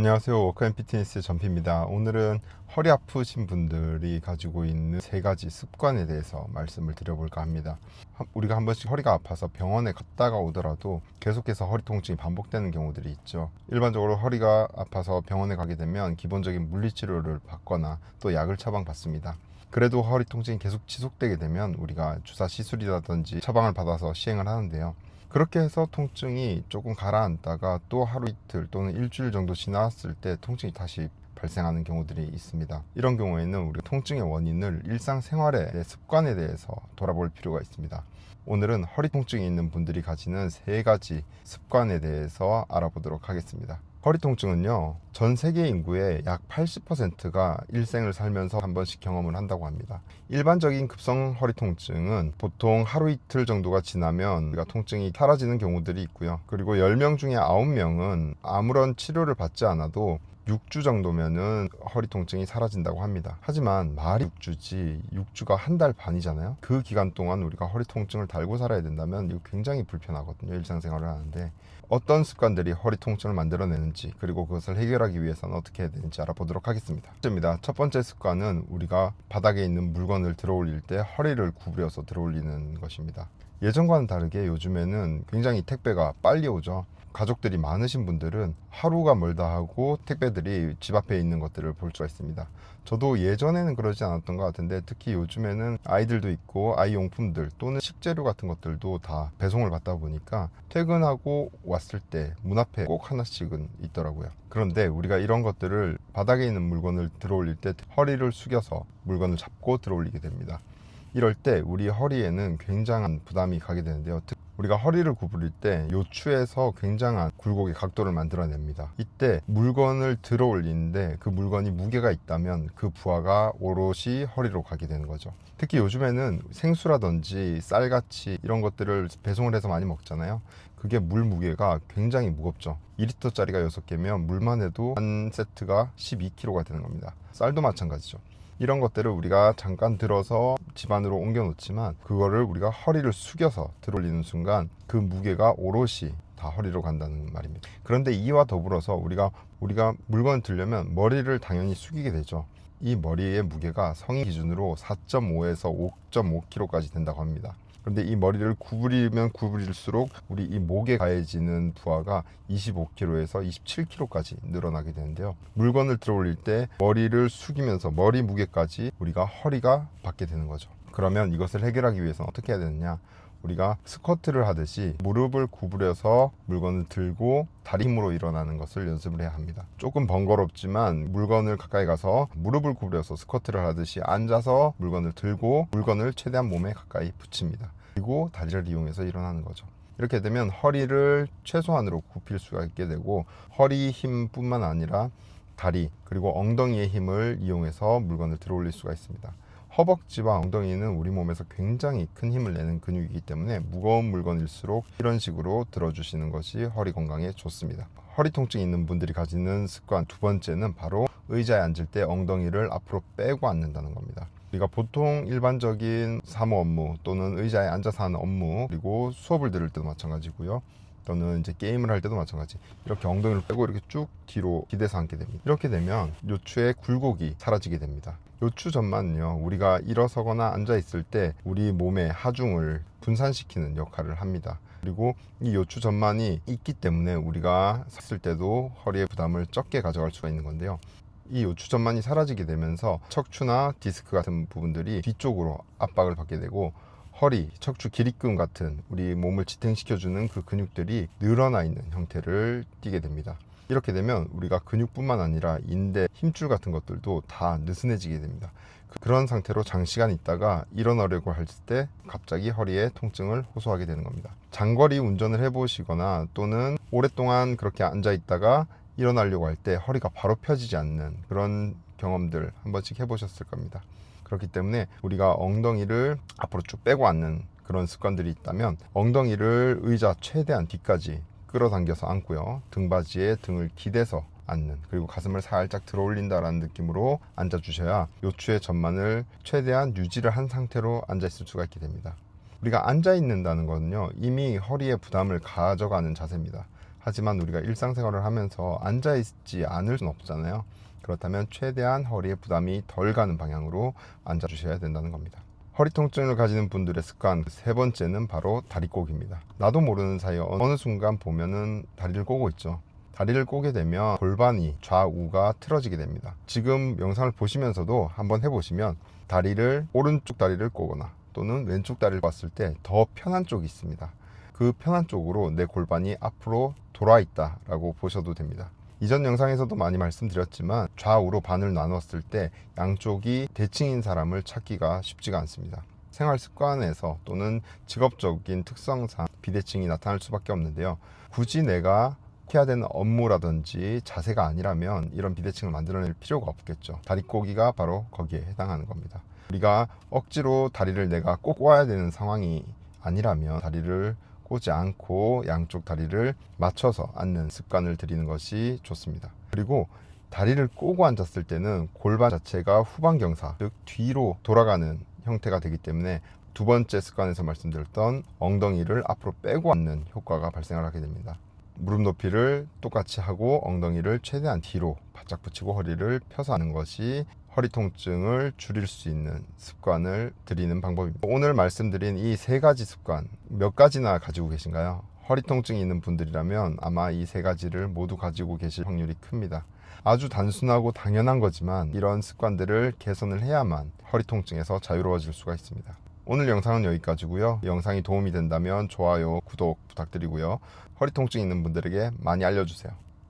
안녕하세요. 워크앤 피트니스 전피입니다. 오늘은 허리 아프신 분들이 가지고 있는 세 가지 습관에 대해서 말씀을 드려볼까 합니다. 우리가 한 번씩 허리가 아파서 병원에 갔다가 오더라도 계속해서 허리 통증이 반복되는 경우들이 있죠. 일반적으로 허리가 아파서 병원에 가게 되면 기본적인 물리치료를 받거나 또 약을 처방받습니다. 그래도 허리 통증이 계속 지속되게 되면 우리가 주사 시술이라든지 처방을 받아서 시행을 하는데요. 그렇게 해서 통증이 조금 가라앉다가 또 하루 이틀 또는 일주일 정도 지났을 때 통증이 다시 발생하는 경우들이 있습니다. 이런 경우에는 우리가 통증의 원인을 일상생활의 습관에 대해서 돌아볼 필요가 있습니다. 오늘은 허리 통증이 있는 분들이 가지는 세 가지 습관에 대해서 알아보도록 하겠습니다. 허리 통증은요, 전 세계 인구의 약 80%가 일생을 살면서 한 번씩 경험을 한다고 합니다. 일반적인 급성 허리 통증은 보통 하루 이틀 정도가 지나면 우리가 통증이 사라지는 경우들이 있고요. 그리고 10명 중에 9명은 아무런 치료를 받지 않아도 6주 정도면은 허리 통증이 사라진다고 합니다. 하지만 말이 6주지 6주가 한 달 반이잖아요. 그 기간 동안 우리가 허리 통증을 달고 살아야 된다면 이거 굉장히 불편하거든요. 일상생활을 하는데 어떤 습관들이 허리 통증을 만들어내는지, 그리고 그것을 해결하기 위해서는 어떻게 해야 되는지 알아보도록 하겠습니다. 첫 번째 습관은 우리가 바닥에 있는 물건을 들어올릴 때 허리를 구부려서 들어올리는 것입니다. 예전과는 다르게 요즘에는 굉장히 택배가 빨리 오죠. 가족들이 많으신 분들은 하루가 멀다 하고 택배들이 집 앞에 있는 것들을 볼 수가 있습니다. 저도 예전에는 그러지 않았던 것 같은데, 특히 요즘에는 아이들도 있고 아이 용품들 또는 식재료 같은 것들도 다 배송을 받다 보니까 퇴근하고 왔을 때 문 앞에 꼭 하나씩은 있더라고요. 그런데 우리가 이런 것들을, 바닥에 있는 물건을 들어올릴 때 허리를 숙여서 물건을 잡고 들어올리게 됩니다. 이럴 때 우리 허리에는 굉장한 부담이 가게 되는데요. 우리가 허리를 구부릴 때 요추에서 굉장한 굴곡의 각도를 만들어냅니다. 이때 물건을 들어 올리는데 그 물건이 무게가 있다면 그 부하가 오롯이 허리로 가게 되는 거죠. 특히 요즘에는 생수라든지 쌀같이 이런 것들을 배송을 해서 많이 먹잖아요. 그게 물 무게가 굉장히 무겁죠. 2리터짜리가 6개면 물만 해도 한 세트가 12kg가 되는 겁니다. 쌀도 마찬가지죠. 이런 것들을 우리가 잠깐 들어서 집 안으로 옮겨 놓지만, 그거를 우리가 허리를 숙여서 들어올리는 순간 그 무게가 오롯이 다 허리로 간다는 말입니다. 그런데 이와 더불어서 우리가 물건을 들려면 머리를 당연히 숙이게 되죠. 이 머리의 무게가 성인 기준으로 4.5에서 5.5kg까지 된다고 합니다. 그런데 이 머리를 구부리면 구부릴수록 우리 이 목에 가해지는 부하가 25kg에서 27kg까지 늘어나게 되는데요. 물건을 들어 올릴 때 머리를 숙이면서 머리 무게까지 우리가 허리가 받게 되는 거죠. 그러면 이것을 해결하기 위해서는 어떻게 해야 되느냐? 우리가 스쿼트를 하듯이 무릎을 구부려서 물건을 들고 다리 힘으로 일어나는 것을 연습을 해야 합니다. 조금 번거롭지만 물건을 가까이 가서 무릎을 구부려서 스쿼트를 하듯이 앉아서 물건을 들고 물건을 최대한 몸에 가까이 붙입니다. 그리고 다리를 이용해서 일어나는 거죠. 이렇게 되면 허리를 최소한으로 굽힐 수가 있게 되고, 허리 힘뿐만 아니라 다리 그리고 엉덩이의 힘을 이용해서 물건을 들어 올릴 수가 있습니다. 허벅지와 엉덩이는 우리 몸에서 굉장히 큰 힘을 내는 근육이기 때문에 무거운 물건일수록 이런 식으로 들어주시는 것이 허리 건강에 좋습니다. 허리 통증이 있는 분들이 가지는 습관 두 번째는 바로 의자에 앉을 때 엉덩이를 앞으로 빼고 앉는다는 겁니다. 우리가 보통 일반적인 사무 업무 또는 의자에 앉아서 하는 업무, 그리고 수업을 들을 때도 마찬가지고요. 또는 이제 게임을 할 때도 마찬가지. 이렇게 엉덩이를 빼고 이렇게 쭉 뒤로 기대서 앉게 됩니다. 이렇게 되면 요추의 굴곡이 사라지게 됩니다. 요추 전만은요, 우리가 일어서거나 앉아 있을 때 우리 몸의 하중을 분산시키는 역할을 합니다. 그리고 이 요추 전만이 있기 때문에 우리가 섰을 때도 허리의 부담을 적게 가져갈 수가 있는 건데요. 이 요추 전만이 사라지게 되면서 척추나 디스크 같은 부분들이 뒤쪽으로 압박을 받게 되고, 허리, 척추 기립근 같은 우리 몸을 지탱시켜주는 그 근육들이 늘어나 있는 형태를 띠게 됩니다. 이렇게 되면 우리가 근육뿐만 아니라 인대, 힘줄 같은 것들도 다 느슨해지게 됩니다. 그런 상태로 장시간 있다가 일어나려고 할 때 갑자기 허리에 통증을 호소하게 되는 겁니다. 장거리 운전을 해보시거나 또는 오랫동안 그렇게 앉아 있다가 일어나려고 할 때 허리가 바로 펴지지 않는 그런 경험들 한 번씩 해보셨을 겁니다. 그렇기 때문에 우리가 엉덩이를 앞으로 쭉 빼고 앉는 그런 습관들이 있다면, 엉덩이를 의자 최대한 뒤까지 끌어당겨서 앉고요, 등받이에 등을 기대서 앉는, 그리고 가슴을 살짝 들어 올린다라는 느낌으로 앉아 주셔야 요추의 전만을 최대한 유지를 한 상태로 앉아 있을 수가 있게 됩니다. 우리가 앉아 있는다는 거는요, 이미 허리에 부담을 가져가는 자세입니다. 하지만 우리가 일상생활을 하면서 앉아있지 않을 수는 없잖아요. 그렇다면 최대한 허리에 부담이 덜 가는 방향으로 앉아주셔야 된다는 겁니다. 허리 통증을 가지는 분들의 습관 세 번째는 바로 다리 꼬기입니다. 나도 모르는 사이에 어느 순간 보면은 다리를 꼬고 있죠. 다리를 꼬게 되면 골반이 좌우가 틀어지게 됩니다. 지금 영상을 보시면서도 한번 해보시면 다리를 오른쪽 다리를 꼬거나 또는 왼쪽 다리를 봤을 때 더 편한 쪽이 있습니다. 그 편한 쪽으로 내 골반이 앞으로 돌아 있다 라고 보셔도 됩니다. 이전 영상에서도 많이 말씀드렸지만 좌우로 반을 나눴을 때 양쪽이 대칭인 사람을 찾기가 쉽지가 않습니다. 생활 습관에서 또는 직업적인 특성상 비대칭이 나타날 수밖에 없는데요. 굳이 내가 해야 되는 업무라든지 자세가 아니라면 이런 비대칭을 만들어낼 필요가 없겠죠. 다리 꼬기가 바로 거기에 해당하는 겁니다. 우리가 억지로 다리를 내가 꼭 꼬아야 되는 상황이 아니라면 다리를 꼬지 않고 양쪽 다리를 맞춰서 앉는 습관을 들이는 것이 좋습니다. 그리고 다리를 꼬고 앉았을 때는 골반 자체가 후방경사, 즉 뒤로 돌아가는 형태가 되기 때문에 두 번째 습관에서 말씀드렸던 엉덩이를 앞으로 빼고 앉는 효과가 발생을 하게 됩니다. 무릎 높이를 똑같이 하고 엉덩이를 최대한 뒤로 바짝 붙이고 허리를 펴서 하는 것이 허리 통증을 줄일 수 있는 습관을 들이는 방법입니다. 오늘 말씀드린 이 세 가지 습관 몇 가지나 가지고 계신가요? 허리 통증이 있는 분들이라면 아마 이 세 가지를 모두 가지고 계실 확률이 큽니다. 아주 단순하고 당연한 거지만 이런 습관들을 개선을 해야만 허리 통증에서 자유로워질 수가 있습니다. 오늘 영상은 여기까지고요. 영상이 도움이 된다면 좋아요, 구독 부탁드리고요. 허리 통증 있는 분들에게 많이 알려주세요.